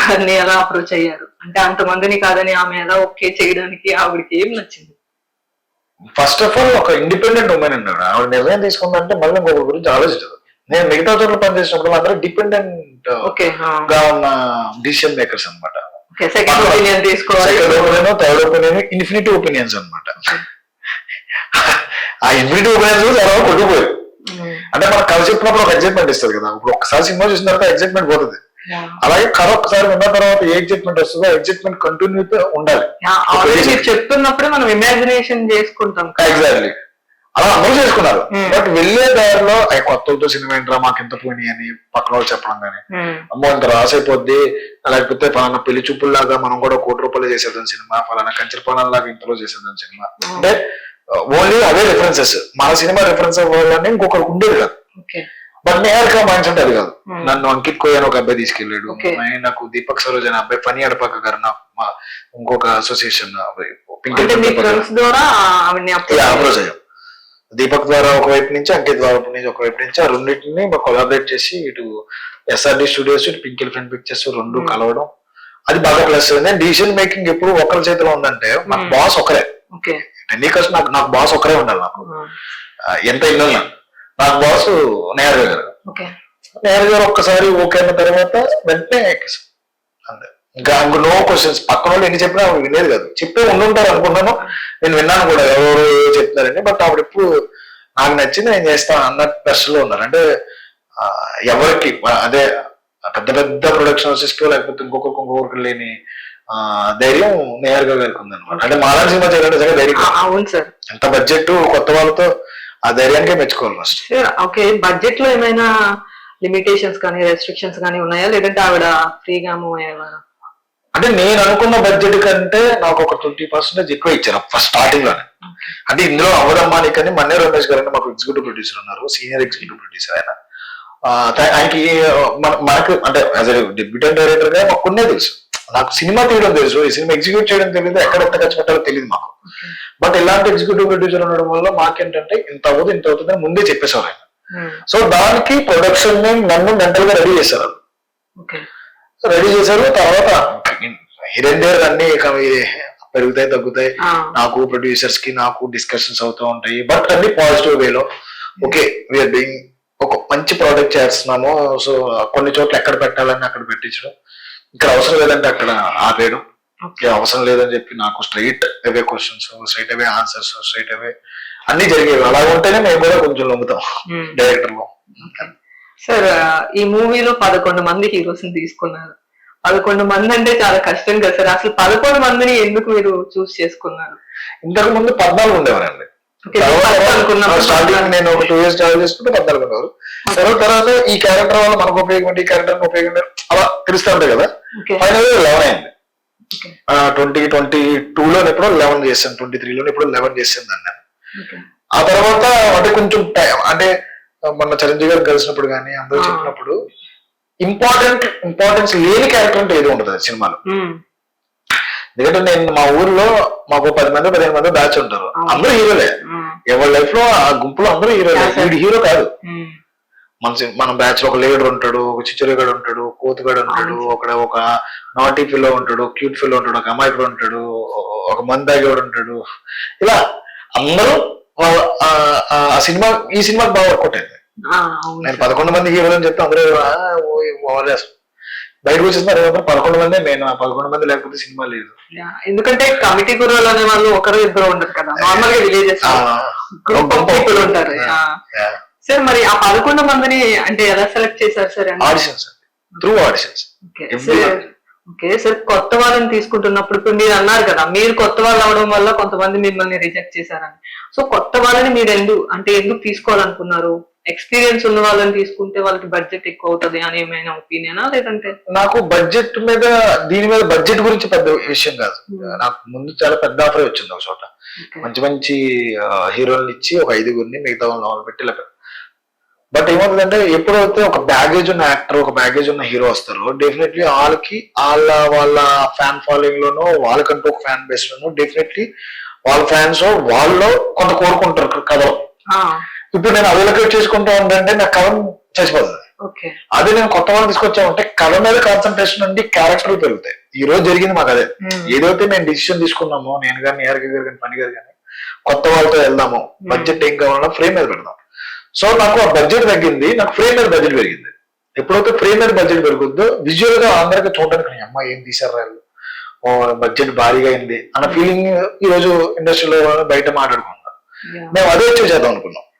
గారిని ఎలా అప్రోచ్ అయ్యారు? అంటే అంతమందిని కాదని ఆమె ఎలా ఓకే చేయడానికి ఆవిడకి ఏం నచ్చింది? ఫస్ట్ ఆఫ్ ఆల్ ఒక ఇండిపెండెంట్ ఉమెన్ అన్నాడు. ఆవిడ నిర్ణయం తీసుకుందంటే మళ్ళీ ఇంకొక గురించి ఆలోచించదు. నేను మిగతా చోట్ల పనిచేసినప్పుడు అందరూ డిపెండెంట్ గా ఉన్న డిసిషన్ మేకర్స్ అనమాట. సెకండ్ ఒపీనియన్ తీసుకోవాలి, థర్డ్ ఒపీనియన్, ఇన్ఫినిటీ ఒపీనియన్స్ అనమాట. ఆ ఇన్ఫినిటీ ఒపీనియన్స్ చాలా కొట్టుకుపోయారు. అంటే మనకు కథ చెప్పినప్పుడు ఒక ఎగ్జైట్మెంట్ ఇస్తుంది కదా. ఇప్పుడు ఒకసారి సినిమా చూసిన తర్వాత ఎగ్జైట్మెంట్ పోతుంది. అలాగే కథ ఒకసారి విన్న తర్వాత ఏ ఎగ్జైట్మెంట్ వస్తుందో ఎగ్జైట్మెంట్ కంటిన్యూ ఉండాలి. చెప్తున్నప్పుడు మనం ఇమాజినేషన్ చేసుకుంటాం. ఎగ్జాక్ట్లీ అలా అందరూ చేసుకున్నారు. బట్ వెళ్లే దారిలో కొత్తలతో సినిమా ఏంట్రా మాకు ఎంత పోయినాయి అని పక్కన వాళ్ళు చెప్పడం కానీ, అమ్మో ఇంత రాసైపోద్ది, లేకపోతే ఫలానా పెళ్లి చూపుల్లాగా మనం కూడా ₹1,00,00,000 చేసేద్దాం సినిమా, ఫలానా కంచరపాలలాగా ఇంతలో చేసేద్దాం సినిమా. అంటే ఓన్లీ అవే రిఫరెన్సెస్. మన సినిమా రిఫరెన్స్ అవ్వాలని ఇంకొకరికి ఉండేది కాదు. బట్ నేర్గా మైండ్ సెట్ అది కాదు. నన్ను అంకిత్ కోయన్ ఒక అబ్బాయి తీసుకెళ్ళాడు, నాకు దీపక్ సరోజ్ అనే అబ్బాయి, ఫనీ అడపాక గారు ఇంకొక అసోసియేషన్ అప్రోచ్ అయ్యాం. దీపక్ ద్వారా ఒకవైపు నుంచి, అంకిత్ ద్వారా ఒకవైపు నుంచి, ఆ రెండింటిని కొలాబరేట్ చేసి ఇటు SRD స్టూడియోస్, ఇటు పింక్ ఎలిఫెంట్ పిక్చర్స్ రెండు కలవడం, అది బాగా ప్లస్. డిసిషన్ మేకింగ్ ఎప్పుడు ఒకరి చేతిలో ఉందంటే నాకు బాస్ ఒకరే. నీకోసం నాకు బాస్ ఒకరే ఉండాలి. నాకు ఎంత ఇల్లు నాకు బాస్ నేహర్ గారు. నేహర్ గారు ఒక్కసారి ఓకే అయిన తర్వాత వెంటనే ఎక్కేసాం అంతే. ఇంకా నో క్వశ్చన్స్. పక్కన వాళ్ళు ఎన్ని చెప్పినా వినేది కాదు. చెప్పే ఉండుంటారు అనుకున్నాను, నేను విన్నాను కూడా ఎవరు చెప్తున్నారని. బట్ అప్పుడు ఎప్పుడు నాకు నచ్చింది నేను చేస్తాను అన్న ప్రెషర్లో ఉన్నారు. అంటే ఎవరికి అదే పెద్ద పెద్ద ప్రొడక్షన్ హౌసెస్కి లేకపోతే ఇంకొకరికి లేని ధైర్యం నేహర్ గారికి ఉందన్నమాట. అంటే మాలాంటి సినిమా చేయాలంటే సరే ధైర్యం. అవును సార్. ఎంత బడ్జెట్ కొత్త వాళ్ళతో ఆ ధైర్యానికే మెచ్చుకోవాలి ఫస్ట్. ఓకే, బడ్జెట్ లో ఏమైనా లిమిటేషన్స్ కానీ రెస్ట్రిక్షన్స్ కానీ ఉన్నాయా, లేదంటే ఆవిడ ఫ్రీగా మూవ్ అయ్యేవారా? అంటే నేను అనుకున్న బడ్జెట్ కంటే నాకు ఒక 20% ఎక్కువ ఇచ్చారు ఫస్ట్ స్టార్టింగ్ లోనే. అంటే ఇందులో అవ్వదమ్మా నీకని మన్నే రమేష్ గారు మాకు ఎగ్జిక్యూటివ్ ప్రొడ్యూసర్ ఉన్నారు, సీనియర్ ఎగ్జిక్యూటివ్ ప్రొడ్యూసర్. ఆయనకి మనకు అంటే యాజ్ ఎ డెబ్యూటెంట్ డైరెక్టర్ గా మాకు కొన్నే తెలుసు. నాకు సినిమా తీయడం తెలుసు, ఈ సినిమా ఎగ్జిక్యూట్ చేయడం తెలియదు, ఎక్కడ ఎంత ఖర్చు పెట్టాలో తెలియదు మాకు. బట్ ఇలాంటి ఎగ్జిక్యూటివ్ ప్రొడ్యూసర్ ఉండడం వల్ల మాకేంటంటే ఇంత అవుతుంది అని ముందే చెప్పేశారు ఆయన. సో దానికి ప్రొడక్షన్ నన్ను మెంటల్ గా రెడీ చేశారు. రెడీ చేశారు. తర్వాత హిరెండర్ అన్ని పెరుగుతాయి తగ్గుతాయి. నాకు ప్రొడ్యూసర్స్ కి నాకు డిస్కషన్స్ అవుతూ ఉంటాయి. బట్ అన్ని పాజిటివ్ వేలో ఓకే వీఆర్ బీయింగ్ ఒక మంచి ప్రోడక్ట్ చేస్తున్నాము. సో కొన్ని చోట్ల ఎక్కడ పెట్టాలని అక్కడ పెట్టించడం, ఇక్కడ అవసరం లేదంటే అక్కడ ఆపేయడం, అవసరం లేదని చెప్పి నాకు స్ట్రైట్ అవే క్వశ్చన్స్, స్ట్రైట్ అవే ఆన్సర్స్, స్ట్రైట్ అవే అన్ని జరిగేవి. అలా ఉంటేనే మేము కూడా కొంచెం నమ్ముతాం డైరెక్టర్ లో. సార్ ఈ మూవీలో 11 మంది హీరోస్ ని తీసుకున్నారు. 11 మంది అంటే చాలా కష్టం కదా సార్. అసలు 11 మందిని ఎందుకు మీరు చూస్ చేసుకున్నారు? ఇంతకు ముందు 14 ఉండేవారండి. స్టార్టింగ్ నేను ఒక 2 years ట్రావెల్ చేసుకుంటే 14 ఉన్నారు. తర్వాత ఈ క్యారెక్టర్ వల్ల మనకు ఉపయోగం, ఈ క్యారెక్టర్ ఉపయోగం అలా తెలుస్తూ ఉంటాయి కదా. ఫైనల్ 11 అయింది. 2022లో ఎప్పుడో 11 చేశాను, 23లో ఎప్పుడో 11 చేశాను దాన్ని. ఆ తర్వాత అంటే కొంచెం అంటే మొన్న చిరంజీవి గారు కలిసినప్పుడు కానీ అందరూ చెప్పినప్పుడు ఇంపార్టెన్స్ లేని క్యారెక్టర్ అంటే ఏది ఉంటుంది సినిమాలో. ఎందుకంటే నేను మా ఊర్లో మాకు 10 మంది 15 మంది బ్యాచ్ ఉంటారు, అందరూ హీరోలే. ఎవరి లైఫ్ లో ఆ గుంపులో అందరూ హీరోలే. వీడు హీరో కాదు. మన బ్యాచ్ లో ఒక లీడర్ ఉంటాడు, ఒక చిచ్చరిగాడు ఉంటాడు, కోతుగాడు ఉంటాడు, ఒక నాటీ ఫిల్లో ఉంటాడు, క్యూట్ ఫిల్లో ఉంటాడు, ఒక అమాయకుడు ఉంటాడు, ఒక మందాగేవాడు ఉంటాడు. ఇలా అందరూ ఆ సినిమా ఈ సినిమాకి బాగా వర్కౌట్ అయింది. నేను 11 మంది హీరోలు అని చెప్తే అందరూ బయటకు వచ్చేస్తున్నారు. 11 మంది నేను, 11 మంది లేకపోతే సినిమా లేదు. ఎందుకంటే కమిటీ గుర్రాలు అనే వాళ్ళు ఒకరు ఇద్దరు ఉండరు కదా, నార్మల్ గా విలేజెస్ ఉంటారు. సార్ మరి ఆ 11 మందిని అంటే ఎలా సెలెక్ట్ చేశారు sir? Auditions, through auditions. Okay sir, కొత్త వాళ్ళని తీసుకుంటున్నప్పుడు ఇప్పుడు మీరు అన్నారు కదా మీరు కొత్త వాళ్ళు అవడం వల్ల కొంతమంది మిమ్మల్ని రిజెక్ట్ చేశారని. సో కొత్త వాళ్ళని మీరు ఎందుకు తీసుకోవాలనుకున్నారు? ఎక్స్పీరియన్స్ ఉన్న వాళ్ళని తీసుకుంటే వాళ్ళకి బడ్జెట్ ఎక్కువ అవుతుంది అని ఏమైనా ఒపీనియనా, లేదంటే? నాకు బడ్జెట్ మీద దీని మీద బడ్జెట్ గురించి పెద్ద విషయం కాదు. నాకు ముందు చాలా పెద్ద ఆఫర్ వచ్చింది ఒక చోట. మంచి హీరోలను ఇచ్చి ఒక 5గురిని మిగతా వాళ్ళని పెట్టి ఇలా. బట్ ఏమవుతుందంటే ఎప్పుడైతే ఒక బ్యాగేజ్ ఉన్న యాక్టర్, ఒక బ్యాగేజ్ ఉన్న హీరో వస్తారో డెఫినెట్లీ వాళ్ళ ఫ్యాన్ ఫాలోయింగ్ లోనో వాళ్ళకంటూ ఒక ఫ్యాన్ బేస్ లోనో డెఫినెట్లీ వాళ్ళ ఫ్యాన్స్ వాళ్ళు కొంత కోరుకుంటారు కథలో. ఇప్పుడు నేను అవైలబుల్ చేసుకుంటా ఉంటే నా కథ చచ్చిపోతుంది. ఓకే. అదే నేను కొత్త వాళ్ళు తీసుకొచ్చామంటే కథ మీద కాన్సన్ట్రేషన్ నుండి క్యారెక్టర్ పెరుగుతాయి. ఈ రోజు జరిగింది మాకు అదే. ఏదైతే మేము డిసిషన్ తీసుకున్నామో, నేను కానీ నిహారిక గారు కానీ పని గారు కానీ కొత్త వాళ్ళతో వెళ్దాము, బడ్జెట్ ఏం కావాలన్నా ఫ్రేమ్ మీద పెడదాం. సో నాకు ఆ బడ్జెట్ తగ్గింది, నాకు ఫ్రేమ్ మీద బడ్జెట్ పెరిగింది. ఎప్పుడైతే ఫ్రేమ్ మీద బడ్జెట్ పెరుగుద్దో విజువల్ గా అందరికీ చూడడానికి అమ్మ ఏం తీసారు వాళ్ళు, బడ్జెట్ భారీగా అయింది అన్న ఫీలింగ్ ఈ రోజు ఇండస్ట్రీలో బయట మాట్లాడుకుంటాం. మేము అదే వచ్చి చేద్దాం అనుకున్నాం.